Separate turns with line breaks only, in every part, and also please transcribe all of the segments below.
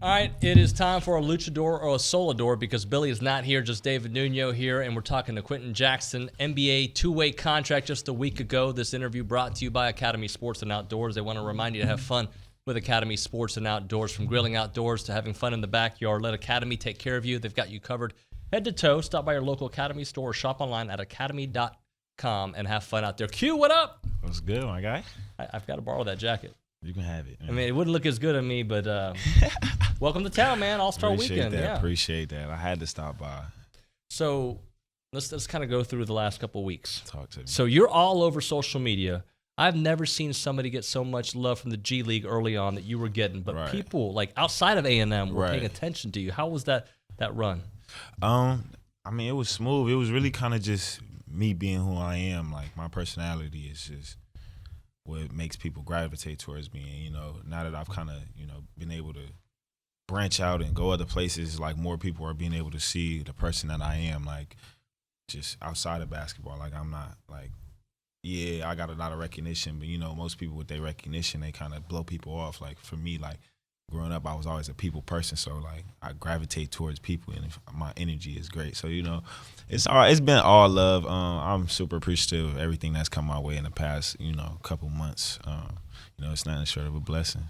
All right, it is time for a Luchador or a Solador because Billy is not here, just David Nuño here, and we're talking to Quenton Jackson, NBA two-way contract just a week ago. This interview brought to you by Academy Sports and Outdoors. They want to remind you to have fun with Academy Sports and Outdoors, from grilling outdoors to having fun in the backyard. Let Academy take care of you. They've got you covered head to toe. Stop by your local Academy store or shop online at academy.com and have fun out there. Q, what up?
What's good, my guy?
I've got to borrow that jacket.
You can have it. Man.
I mean, it wouldn't look as good on me, but welcome to town, man. All-Star Weekend.
That.
Yeah,
appreciate that. I had to stop by.
So let's kind of go through the last couple of weeks.
Talk to me.
So you're all over social media. I've never seen somebody get so much love from the G League early on that you were getting, but
Right.
people like outside of A&M were
Right.
paying attention to you. How was that run?
I mean, it was smooth. It was really kind of just me being who I am. Like, my personality is just what makes people gravitate towards me. And, now that I've kind of, been able to branch out and go other places, like, more people are being able to see the person that I am, like, just outside of basketball. Like, I'm not, like, yeah, I got a lot of recognition, but, most people with their recognition, they kind of blow people off. Like, for me, like, growing up, I was always a people person, so, like, I gravitate towards people, and my energy is great. So, it's been all love. I'm super appreciative of everything that's come my way in the past, couple months. It's nothing short of a blessing.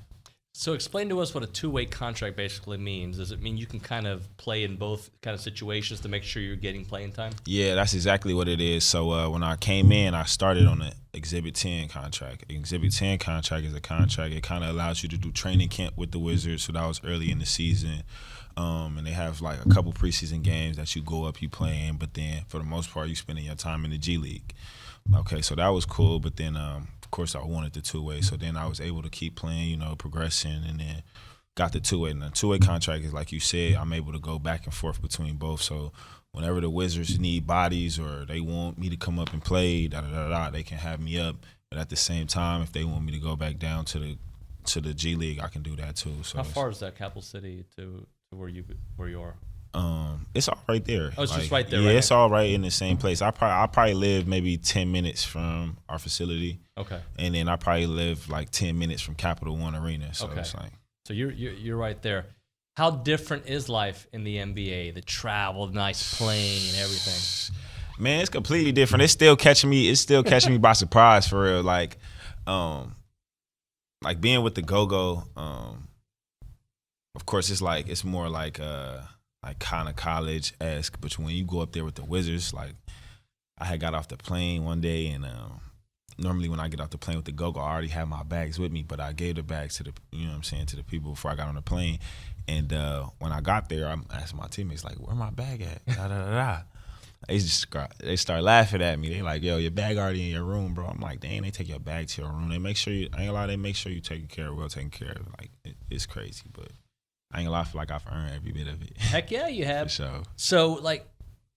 So explain to us what a two-way contract basically means. Does it mean you can kind of play in both kind of situations to make sure you're getting playing time?
Yeah, that's exactly what it is. So when I came in, I started on the Exhibit 10 contract. Exhibit 10 contract is a contract. It kind of allows you to do training camp with the Wizards. So that was early in the season. And they have like a couple preseason games that you go up, you play in. But then for the most part, you spending your time in the G League. Okay, so that was cool. But then, of course, I wanted the two-way. So then I was able to keep playing, progressing, and then got the two-way. And the two-way contract is, like you said, I'm able to go back and forth between both. So whenever the Wizards need bodies or they want me to come up and play, they can have me up. But at the same time, if they want me to go back down to the G League, I can do that too. So
how far is that, Capital City to where you are?
It's all right there.
Oh, it's just right there.
Yeah,
right
it's all right in the same place. I probably live maybe 10 minutes from our facility.
Okay.
And then I probably live like 10 minutes from Capital One Arena. So
okay.
It's like,
so you're right there. How different is life in the NBA? The travel, the nice playing, and everything.
Man, it's completely different. It's still catching me by surprise, for real. Like being with the Go-Go. Of course, it's more like kind of college-esque. But when you go up there with the Wizards, like, I had got off the plane one day, and normally when I get off the plane with the Go-Go, I already have my bags with me, but I gave the bags to the people before I got on the plane. And when I got there, I'm asking my teammates, like, where my bag at? They start laughing at me. They like, yo, your bag already in your room, bro. I'm like, dang, they take your bag to your room. They make sure you taken care of, well taken care of. Like, it's crazy, but I ain't gonna lie, I feel like I've earned every bit of it.
Heck yeah, you have.
For sure.
So, like,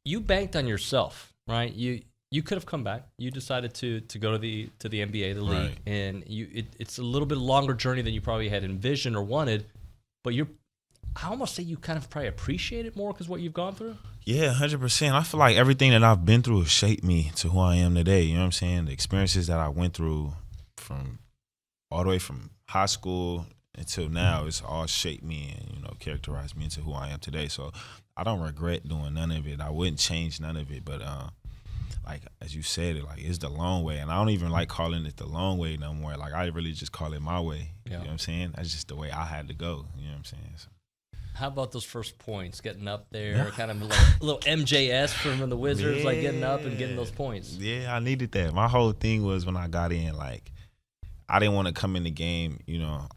you banked on yourself, right? You could have come back. You decided to go to the NBA, the league,
Right.
and it's a little bit longer journey than you probably had envisioned or wanted. But I almost say you kind of probably appreciate it more because what you've gone through.
Yeah, 100%. I feel like everything that I've been through has shaped me to who I am today. You know what I'm saying? The experiences that I went through from all the way from high school until now, it's all shaped me and, characterized me into who I am today. So I don't regret doing none of it. I wouldn't change none of it. But like, as you said, it's the long way. And I don't even like calling it the long way no more. Like, I really just call it my way.
Yeah.
You know what I'm saying? That's just the way I had to go. You know what I'm saying? So.
How about those first points, getting up there, kind of like a little MJS from the Wizards, like getting up and getting those points?
Yeah, I needed that. My whole thing was when I got in, like, I didn't want to come in the game,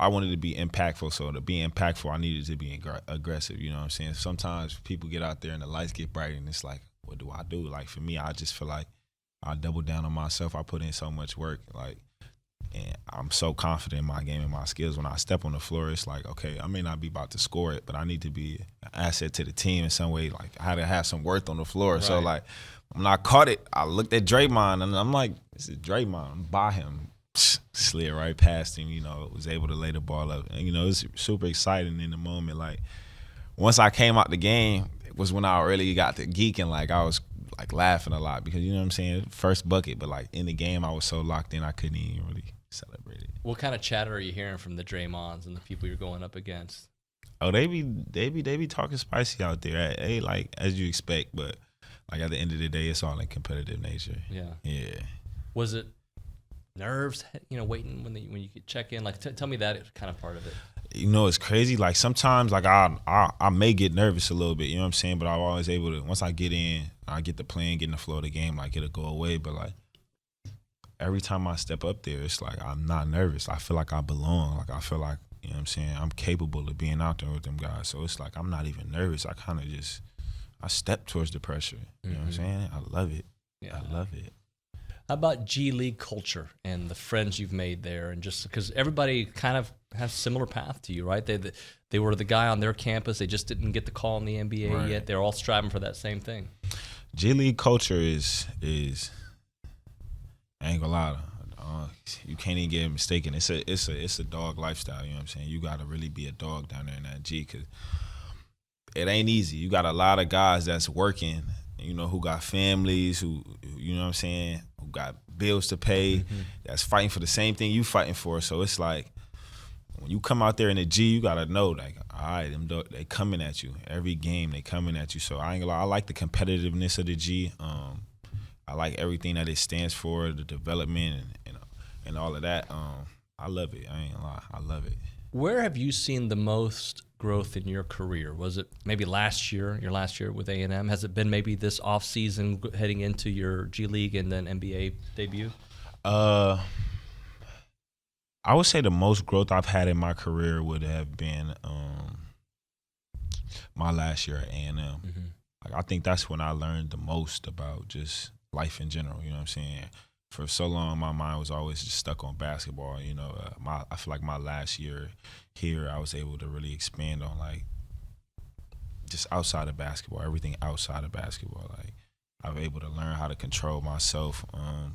I wanted to be impactful. So to be impactful, I needed to be aggressive, you know what I'm saying? Sometimes people get out there and the lights get bright and it's like, what do I do? Like, for me, I just feel like I double down on myself. I put in so much work, like, and I'm so confident in my game and my skills. When I step on the floor, it's like, okay, I may not be about to score it, but I need to be an asset to the team in some way. Like, I had to have some worth on the floor. Right. So, like, when I caught it, I looked at Draymond, and I'm like, this is Draymond. I'm by him. Slid right past him, was able to lay the ball up. And, it was super exciting in the moment. Like, once I came out the game, it was when I really got to geeking. Like, I was, like, laughing a lot because, you know what I'm saying, first bucket. But, like, in the game, I was so locked in, I couldn't even really celebrate it.
What kind of chatter are you hearing from the Draymonds and the people you're going up against?
Oh, they be talking spicy out there. They like as you expect, but like at the end of the day, it's all in competitive nature.
Yeah.
Yeah.
Was it nerves? Waiting when you could check in. Like, tell me that kind of part of it.
It's crazy. Like sometimes, like I may get nervous a little bit. You know what I'm saying? But I'm always able to. Once I get in, I get the plan, get in the flow of the game. Like it'll go away. But like every time I step up there, it's like I'm not nervous. I feel like I belong. Like I feel like you know what I'm saying. I'm capable of being out there with them guys. So it's like I'm not even nervous. I kind of just I step towards the pressure. You know what I'm saying? I love it.
Yeah,
I love it.
How about G League culture and the friends you've made there, and just because everybody kind of has a similar path to you, right? They were the guy on their campus. They just didn't get the call in the NBA yet. They're all striving for that same thing.
G League culture is I ain't gonna lie. You can't even get it mistaken. It's a dog lifestyle. You know what I'm saying? You gotta really be a dog down there in that G, because it ain't easy. You got a lot of guys that's working, who got families, who, you know what I'm saying, who got bills to pay, that's fighting for the same thing you fighting for. So it's like, when you come out there in the G, you got to know, like, all right, they coming at you. Every game, they coming at you. So I ain't gonna lie, I like the competitiveness of the G. I like everything that it stands for, the development and all of that. I love it. I ain't gonna lie, I love it.
Where have you seen the most growth in your career? Was it maybe your last year with A&M? Has it been maybe this offseason heading into your G League and then NBA debut?
I would say the most growth I've had in my career would have been my last year at A&M. Like, I think that's when I learned the most about just life in general, you know what I'm saying? For so long, my mind was always just stuck on basketball. I feel like my last year here, I was able to really expand on like just outside of basketball, everything outside of basketball. Like I was able to learn how to control myself,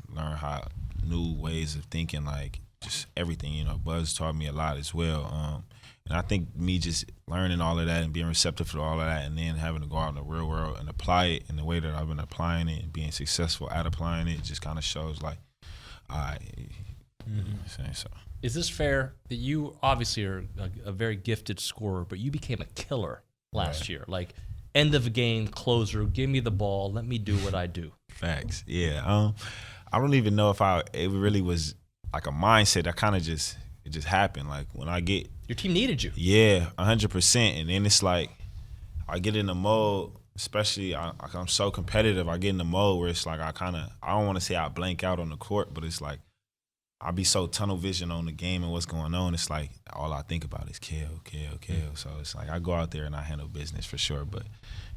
learn how new ways of thinking, like just everything. Buzz taught me a lot as well. And I think me just learning all of that and being receptive to all of that, and then having to go out in the real world and apply it in the way that I've been applying it and being successful at applying it, just kind of shows like, so.
Is this fair that you obviously are a very gifted scorer, but you became a killer last year? Like, end of game, closer, give me the ball, let me do what I do.
Facts, yeah. I don't even know if it really was like a mindset. It just happened. Like when I get
your team needed you.
Yeah, 100%. And then it's like I get in the mode, especially I'm so competitive. I get in the mode where it's like I don't want to say I blank out on the court, but it's like I be so tunnel vision on the game and what's going on. It's like all I think about is kill. So it's like I go out there and I handle business for sure. But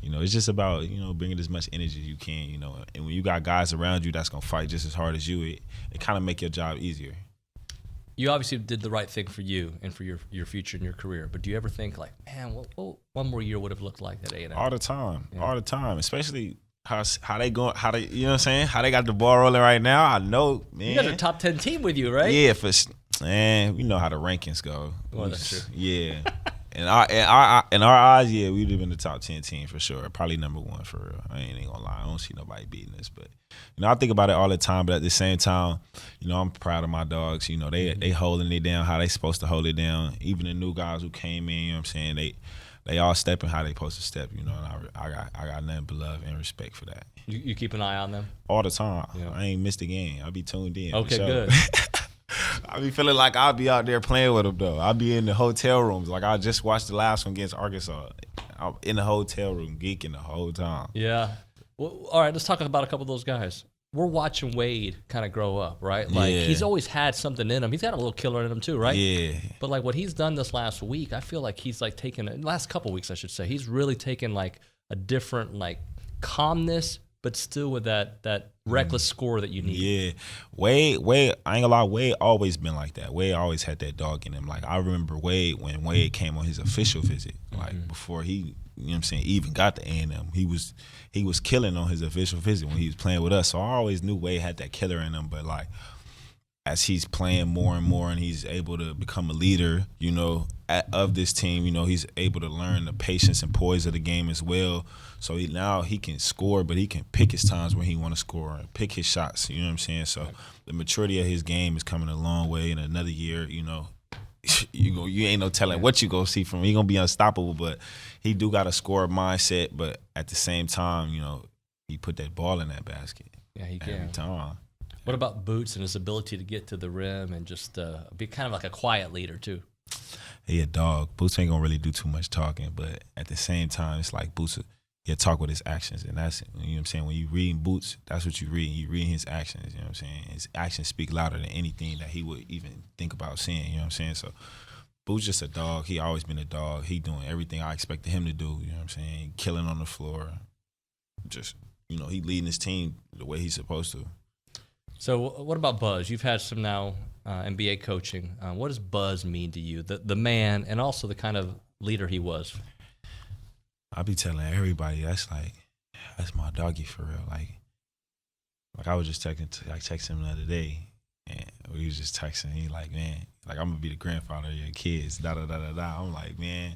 it's just about bringing as much energy as you can. And when you got guys around you that's gonna fight just as hard as you, it kind of make your job easier.
You obviously did the right thing for you and for your future and your career, but do you ever think like, man, one more year would have looked like at A&M?
All the time, especially how they going, how they, you know what I'm saying, how they got the ball rolling right now. I know, man.
You got a top 10 team with you, right?
Yeah, we know how the rankings go.
Well, that's true.
Yeah. In our eyes, yeah, we'd have been the top 10 team for sure. Probably number one for real. I ain't gonna lie. I don't see nobody beating us. But, I think about it all the time. But at the same time, I'm proud of my dogs. They holding it down how they supposed to hold it down. Even the new guys who came in, you know what I'm saying, they all stepping how they supposed to step, and I got nothing but love and respect for that.
You keep an eye on them?
All the time.
Yeah.
I ain't missed a game. I be tuned in.
Okay,
for sure.
good.
I be feeling like I'll be out there playing with them, though. I'll be in the hotel rooms. Like, I just watched the last one against Arkansas. I'm in the hotel room geeking the whole time.
Yeah. Well, all right, let's talk about a couple of those guys. We're watching Wade kind of grow up, right? Like, he's always had something in him. He's got a little killer in him, too, right?
Yeah.
But, like, what he's done this last week, I feel like he's, like, last couple weeks, I should say, he's really taken, like, a different, like, calmness, but still with that reckless score that you need.
Yeah. Wade, I ain't gonna lie, Wade always been like that. Wade always had that dog in him. Like, I remember Wade when Wade came on his official visit, like, before he, you know what I'm saying, even got to A&M. He was killing on his official visit when he was playing with us. So I always knew Wade had that killer in him. But, like, as he's playing more and more and he's able to become a leader, of this team, he's able to learn the patience and poise of the game as well. So now he can score, but he can pick his times when he want to score and pick his shots. You know what I'm saying? So the maturity of his game is coming a long way. In another year, you ain't no telling what you gonna see from him. He gonna be unstoppable, but he do got a scorer mindset. But at the same time, he put that ball in that basket.
Yeah, he can.
Every time.
What about Boots and his ability to get to the rim and just be kind of like a quiet leader too?
He a dog. Boots ain't gonna really do too much talking, but at the same time, it's like Boots. He'll talk with his actions, and that's, you know what I'm saying? When you read Boots, that's what you read. You read his actions, you know what I'm saying? His actions speak louder than anything that he would even think about saying, you know what I'm saying? So Boots just a dog. He always been a dog. He doing everything I expected him to do, you know what I'm saying? Killing on the floor. Just, he leading his team the way he's supposed to.
So what about Buzz? You've had some now NBA coaching. What does Buzz mean to you, the man, and also the kind of leader he was?
I be telling everybody that's my doggy for real. Like I was just texting him the other day, and we was just texting. He like, man, like I'm gonna be the grandfather of your kids. Da da da da da. I'm like, man,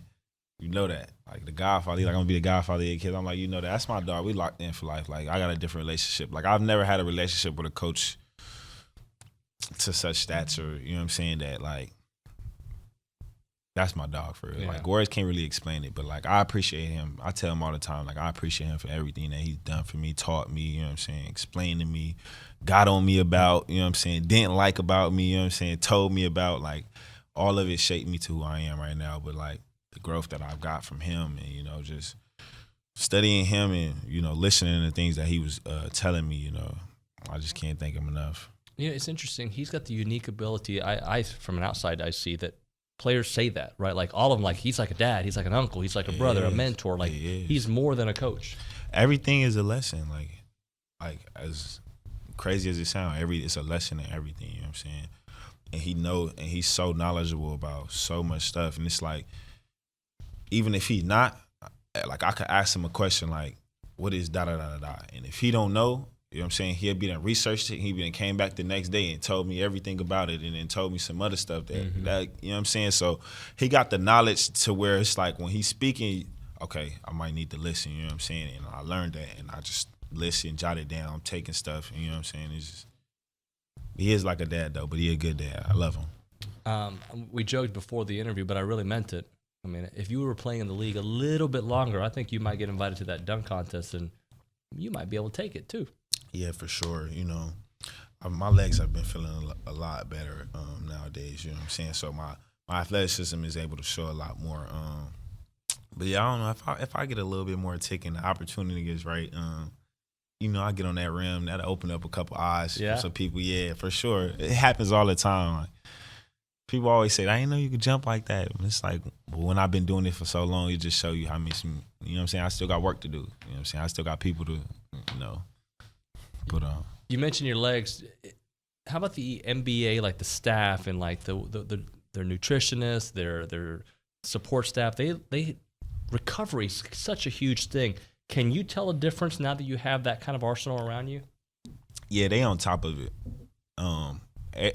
you know that. Like the godfather. He like, I'm gonna be the godfather of your kids. I'm like, you know that. That's my dog. We locked in for life. Like I got a different relationship. Like I've never had a relationship with a coach to such stature. You know what I'm saying? That like. That's my dog for real. Yeah. Like words can't really explain it, but like I appreciate him. I tell him all the time, like I appreciate him for everything that he's done for me, taught me, you know what I'm saying, explained to me, got on me about, you know what I'm saying, didn't like about me, you know what I'm saying, told me about, like all of it shaped me to who I am right now. But like the growth that I've got from him and, just studying him and, listening to things that he was telling me, I just can't thank him enough.
Yeah, it's interesting. He's got the unique ability, I from an outside, I see that players say that, right? Like all of them, like he's like a dad, he's like an uncle, he's like a brother, a mentor. Like he's more than a coach.
Everything is a lesson. Like as crazy as it sounds, it's a lesson in everything. You know what I'm saying? And he's so knowledgeable about so much stuff. And it's like, even if he's not, like I could ask him a question like, "What is da da da da da?" And if he don't know. You know what I'm saying? He'll be done researched it. He been came back the next day and told me everything about it and then told me some other stuff that you know what I'm saying? So he got the knowledge to where it's like when he's speaking, okay, I might need to listen, you know what I'm saying? And I learned that and I just listen, jot it down, I'm taking stuff, you know what I'm saying? He is like a dad though, but he a good dad. I love him.
We joked before the interview, but I really meant it. I mean, if you were playing in the league a little bit longer, I think you might get invited to that dunk contest and you might be able to take it too.
Yeah, for sure. My legs have been feeling a lot better nowadays. You know what I'm saying? So my athleticism is able to show a lot more. But yeah, I don't know if I get a little bit more tick and the opportunity is right. I get on that rim, that'll open up a couple eyes for some people. Yeah, for sure. It happens all the time. Like, people always say, I didn't know you could jump like that. And it's like, when I've been doing it for so long, it just show you how much. You know what I'm saying? I still got work to do. You know what I'm saying? I still got people to put on. You
mentioned your legs. How about the NBA, like the staff and like their nutritionists, their support staff? They recovery is such a huge thing. Can you tell a difference now that you have that kind of arsenal around you?
Yeah, they on top of it.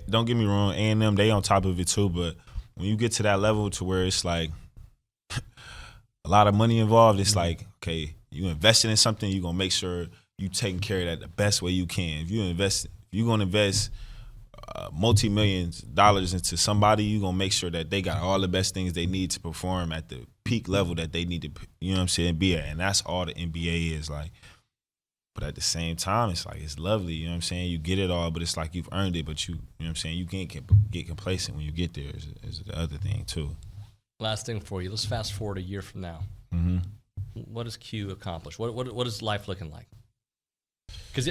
Don't get me wrong, A&M, they on top of it too. But when you get to that level to where it's like a lot of money involved, it's like, okay, you invested in something, you're gonna make sure you taking care of that the best way you can. If you're gonna invest multi-millions dollars into somebody, you're gonna make sure that they got all the best things they need to perform at the peak level that they need to, you know what I'm saying, be at. And that's all the NBA is like. But at the same time, it's like, it's lovely, you know what I'm saying? You get it all, but it's like you've earned it, but you know what I'm saying? You can't get complacent when you get there is the other thing too. Last
thing for you, let's fast forward a year from now.
Mm-hmm.
What does Q accomplish? What is life looking like? Because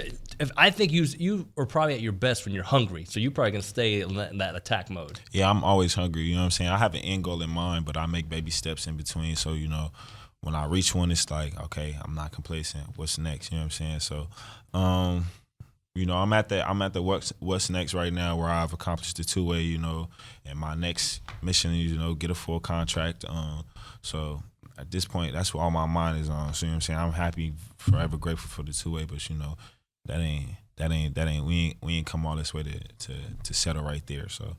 I think you are probably at your best when you're hungry, so you're probably going to stay in that attack mode.
Yeah, I'm always hungry, you know what I'm saying? I have an end goal in mind, but I make baby steps in between, so, when I reach one, it's like, okay, I'm not complacent. What's next? You know what I'm saying? So, I'm at the what's next right now where I've accomplished the two-way, and my next mission is, get a full contract. So at this point, that's what all my mind is on. So, you know what I'm saying? I'm happy, forever grateful for the two-way, but, that ain't we ain't come all this way to settle right there. So,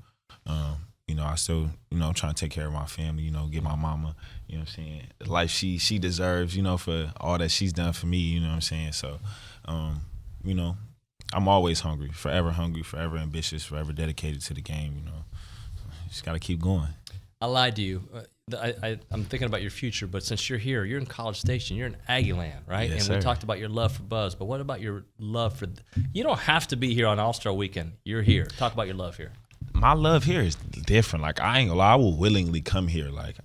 I still, trying to take care of my family, get my mama, you know what I'm saying, the life she deserves, for all that she's done for me, you know what I'm saying? So, I'm always hungry, forever ambitious, forever dedicated to the game, just got to keep going.
I lied to you. I'm thinking about your future, but since you're here, you're in College Station, you're in Aggie Land, right?
Yes,
and
sir.
we talked about your love for Buzz, but what about your love for you don't have to be here on All-Star Weekend. You're here. Talk about your love here.
My love here is different. Like, I ain't gonna lie, I will willingly come here. Like,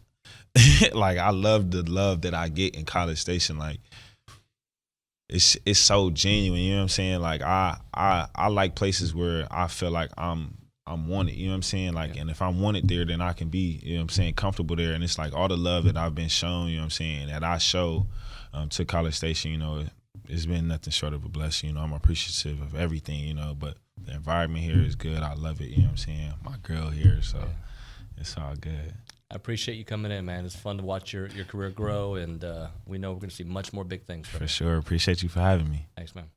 like I love the love that I get in College Station. Like, it's so genuine. You know what I'm saying? Like, I like places where I feel like I'm wanted. You know what I'm saying? Like, and if I'm wanted there, then I can be, you know what I'm saying, comfortable there. And it's like all the love that I've been shown, you know what I'm saying, that I show to College Station, you know, it's been nothing short of a blessing. You know, I'm appreciative of everything, you know, but the environment here is good. I love it, you know what I'm saying? My girl here, so it's all good.
I appreciate you coming in, man. It's fun to watch your career grow, and we know we're going to see much more big things from you.
For sure. Appreciate you for having me.
Thanks, man.